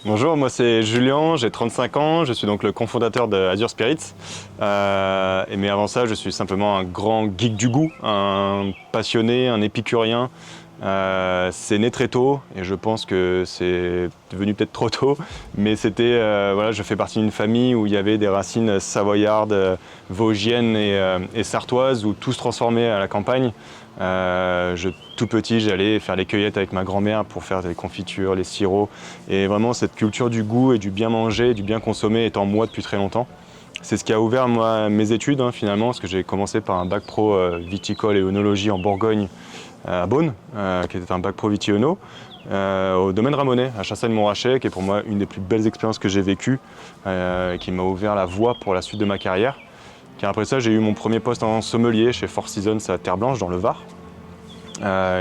Bonjour, moi c'est Julien, j'ai 35 ans, je suis donc le cofondateur de Azure Spirits. Mais avant ça, je suis simplement un grand geek du goût, un passionné, un épicurien. C'est né très tôt et je pense que c'est devenu peut-être trop tôt, mais voilà, je fais partie d'une famille où il y avait des racines savoyardes, vosgiennes et sartoises, où tout se transformait à la campagne. Tout petit, j'allais faire les cueillettes avec ma grand-mère pour faire des confitures, les sirops. Et vraiment, cette culture du goût et du bien manger, du bien consommer est en moi depuis très longtemps. C'est ce qui a ouvert mes études finalement, parce que j'ai commencé par un bac pro viticole et œnologie en Bourgogne à Beaune, qui était un bac pro viti-œno, au domaine Ramonais, à Chassagne-Montrachet, qui est pour moi une des plus belles expériences que j'ai vécues, et qui m'a ouvert la voie pour la suite de ma carrière. Car après ça, j'ai eu mon premier poste en sommelier chez Four Seasons à Terre-Blanche, dans le Var,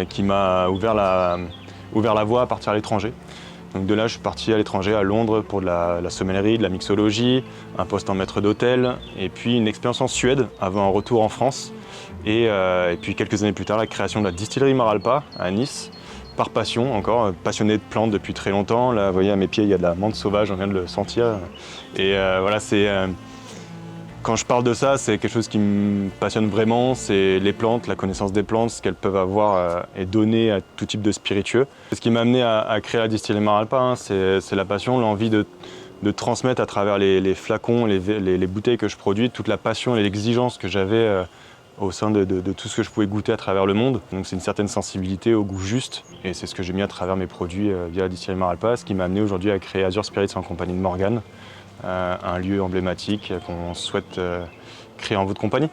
qui m'a ouvert la voie à partir à l'étranger. Donc de là, je suis parti à l'étranger, à Londres, pour de la sommellerie, de la mixologie, un poste en maître d'hôtel, et puis une expérience en Suède, avant un retour en France. Et puis quelques années plus tard, la création de la distillerie Maralpa à Nice, par passion encore, passionné de plantes depuis très longtemps. Là, vous voyez, à mes pieds, il y a de la menthe sauvage, on vient de le sentir. Et voilà, quand je parle de ça, c'est quelque chose qui me passionne vraiment, c'est les plantes, la connaissance des plantes, ce qu'elles peuvent avoir et donner à tout type de spiritueux. Ce qui m'a amené à créer la distillerie Maralpa, c'est la passion, l'envie de transmettre à travers les flacons, les bouteilles que je produis, toute la passion et l'exigence que j'avais au sein de tout ce que je pouvais goûter à travers le monde. Donc c'est une certaine sensibilité au goût juste, et c'est ce que j'ai mis à travers mes produits via la distillerie Maralpa, ce qui m'a amené aujourd'hui à créer Azure Spirits en compagnie de Morgane. Un lieu emblématique qu'on souhaite créer en votre compagnie.